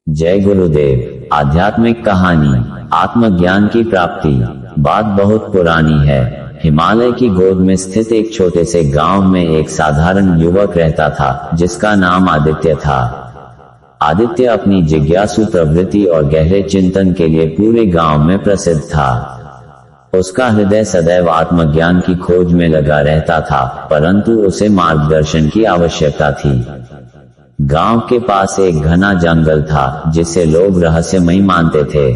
जय गुरुदेव। आध्यात्मिक कहानी आत्मज्ञान की प्राप्ति। बात बहुत पुरानी है। हिमालय की गोद में स्थित एक छोटे से गांव में एक साधारण युवक रहता था जिसका नाम आदित्य था। आदित्य अपनी जिज्ञासु प्रवृत्ति और गहरे चिंतन के लिए पूरे गांव में प्रसिद्ध था। उसका हृदय सदैव आत्मज्ञान की खोज में लगा रहता था, परंतु उसे मार्गदर्शन की आवश्यकता थी। गांव के पास एक घना जंगल था जिसे लोग रहस्यमयी मानते थे।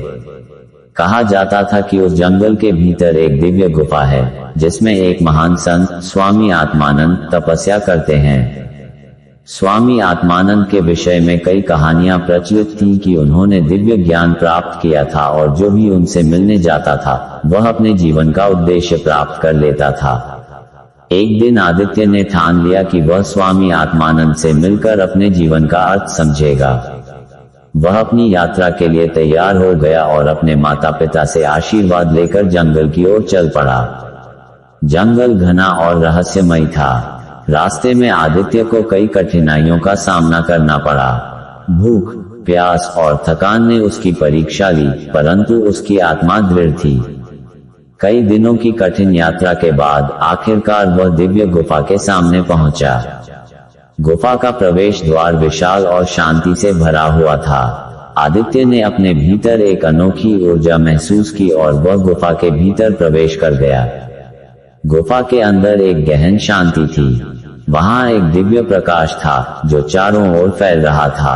कहा जाता था कि उस जंगल के भीतर एक दिव्य गुफा है जिसमें एक महान संत स्वामी आत्मानंद तपस्या करते हैं। स्वामी आत्मानंद के विषय में कई कहानियां प्रचलित थीं कि उन्होंने दिव्य ज्ञान प्राप्त किया था और जो भी उनसे मिलने जाता था वह अपने जीवन का उद्देश्य प्राप्त कर लेता था। एक दिन आदित्य ने ठान लिया कि वह स्वामी आत्मानंद से मिलकर अपने जीवन का अर्थ समझेगा। वह अपनी यात्रा के लिए तैयार हो गया और अपने माता पिता से आशीर्वाद लेकर जंगल की ओर चल पड़ा। जंगल घना और रहस्यमय था। रास्ते में आदित्य को कई कठिनाइयों का सामना करना पड़ा। भूख, प्यास और थकान ने उसकी परीक्षा ली, परंतु उसकी आत्मा दृढ़ थी। कई दिनों की कठिन यात्रा के बाद आखिरकार वह दिव्य गुफा के सामने पहुंचा। गुफा का प्रवेश द्वार विशाल और शांति से भरा हुआ था। आदित्य ने अपने भीतर एक अनोखी ऊर्जा महसूस की और वह गुफा के भीतर प्रवेश कर गया। गुफा के अंदर एक गहन शांति थी। वहां एक दिव्य प्रकाश था जो चारों ओर फैल रहा था।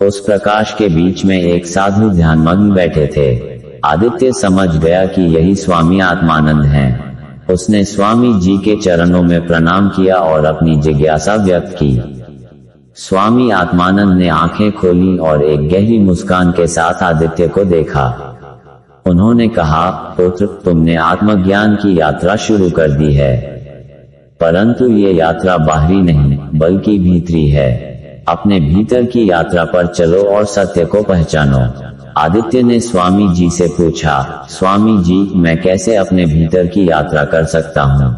उस प्रकाश के बीच में एक साधु ध्यानमग्न बैठे थे। आदित्य समझ गया कि यही स्वामी आत्मानंद हैं। उसने स्वामी जी के चरणों में प्रणाम किया और अपनी जिज्ञासा व्यक्त की। स्वामी आत्मानंद ने आंखें खोली और एक गहरी मुस्कान के साथ आदित्य को देखा। उन्होंने कहा, पुत्र, तुमने आत्मज्ञान की यात्रा शुरू कर दी है, परंतु ये यात्रा बाहरी नहीं बल्कि भीतरी है। अपने भीतर की यात्रा पर चलो और सत्य को पहचानो। आदित्य ने स्वामी जी से पूछा, स्वामी जी, मैं कैसे अपने भीतर की यात्रा कर सकता हूँ?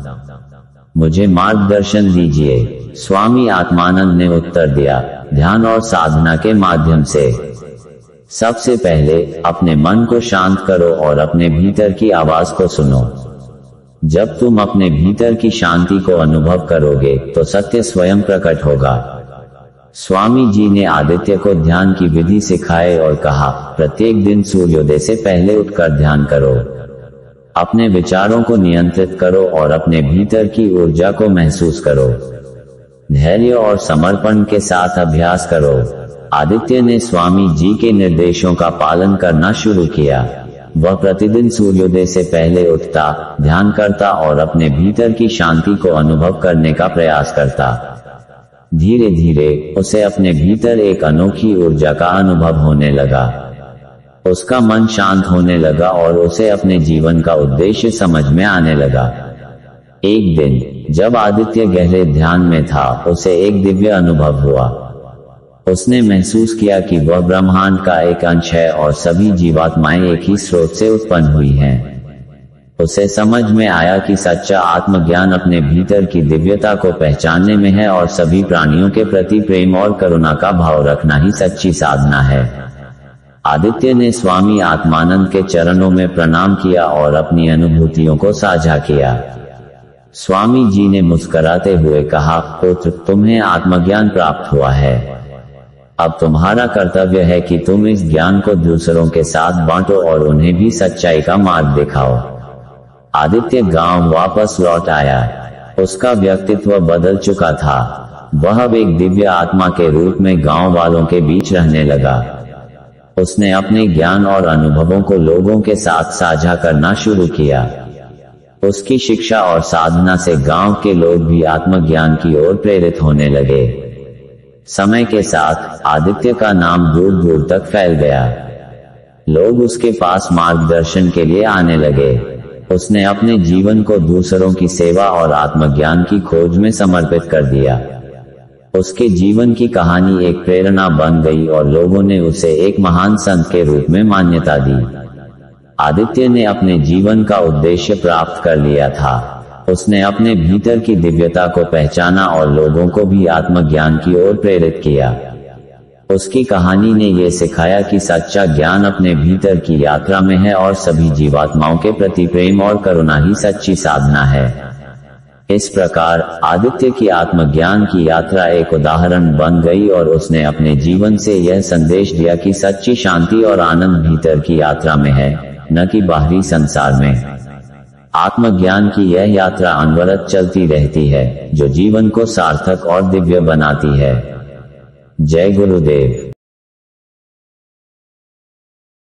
मुझे मार्गदर्शन दीजिए। स्वामी आत्मानंद ने उत्तर दिया, ध्यान और साधना के माध्यम से। सबसे पहले अपने मन को शांत करो और अपने भीतर की आवाज को सुनो। जब तुम अपने भीतर की शांति को अनुभव करोगे तो सत्य स्वयं प्रकट होगा। स्वामी जी ने आदित्य को ध्यान की विधि सिखाई और कहा, प्रत्येक दिन सूर्योदय से पहले उठकर ध्यान करो। अपने विचारों को नियंत्रित करो और अपने भीतर की ऊर्जा को महसूस करो। धैर्य और समर्पण के साथ अभ्यास करो। आदित्य ने स्वामी जी के निर्देशों का पालन करना शुरू किया। वह प्रतिदिन सूर्योदय से पहले उठता, ध्यान करता और अपने भीतर की शांति को अनुभव करने का प्रयास करता। धीरे धीरे उसे अपने भीतर एक अनोखी ऊर्जा का अनुभव होने लगा। उसका मन शांत होने लगा और उसे अपने जीवन का उद्देश्य समझ में आने लगा। एक दिन जब आदित्य गहरे ध्यान में था, उसे एक दिव्य अनुभव हुआ। उसने महसूस किया कि वह ब्रह्मांड का एक अंश है और सभी जीवात्माएं एक ही स्रोत से उत्पन्न हुई हैं। उसे समझ में आया कि सच्चा आत्मज्ञान अपने भीतर की दिव्यता को पहचानने में है और सभी प्राणियों के प्रति प्रेम और करुणा का भाव रखना ही सच्ची साधना है। आदित्य ने स्वामी आत्मानंद के चरणों में प्रणाम किया और अपनी अनुभूतियों को साझा किया। स्वामी जी ने मुस्कुराते हुए कहा, पुत्र, तुम्हें आत्मज्ञान प्राप्त हुआ है। अब तुम्हारा कर्तव्य है कि तुम इस ज्ञान को दूसरों के साथ बांटो और उन्हें भी सच्चाई का मार्ग दिखाओ। आदित्य गांव वापस लौट आया। उसका व्यक्तित्व बदल चुका था। वह अब एक दिव्य आत्मा के रूप में गांव वालों के बीच रहने लगा। उसने अपने ज्ञान और अनुभवों को लोगों के साथ साझा करना शुरू किया। उसकी शिक्षा और साधना से गांव के लोग भी आत्मज्ञान की ओर प्रेरित होने लगे। समय के साथ आदित्य का नाम दूर दूर तक फैल गया। लोग उसके पास मार्गदर्शन के लिए आने लगे। उसने अपने जीवन को दूसरों की सेवा और आत्मज्ञान की खोज में समर्पित कर दिया। उसके जीवन की कहानी एक प्रेरणा बन गई और लोगों ने उसे एक महान संत के रूप में मान्यता दी। आदित्य ने अपने जीवन का उद्देश्य प्राप्त कर लिया था। उसने अपने भीतर की दिव्यता को पहचाना और लोगों को भी आत्मज्ञान की ओर प्रेरित किया। उसकी कहानी ने ये सिखाया कि सच्चा ज्ञान अपने भीतर की यात्रा में है और सभी जीवात्माओं के प्रति प्रेम और करुणा ही सच्ची साधना है। इस प्रकार आदित्य की आत्मज्ञान की यात्रा एक उदाहरण बन गई और उसने अपने जीवन से यह संदेश दिया कि सच्ची शांति और आनंद भीतर की यात्रा में है, न कि बाहरी संसार में। आत्मज्ञान की यह यात्रा अनवरत चलती रहती है, जो जीवन को सार्थक और दिव्य बनाती है। जय गुरुदेव।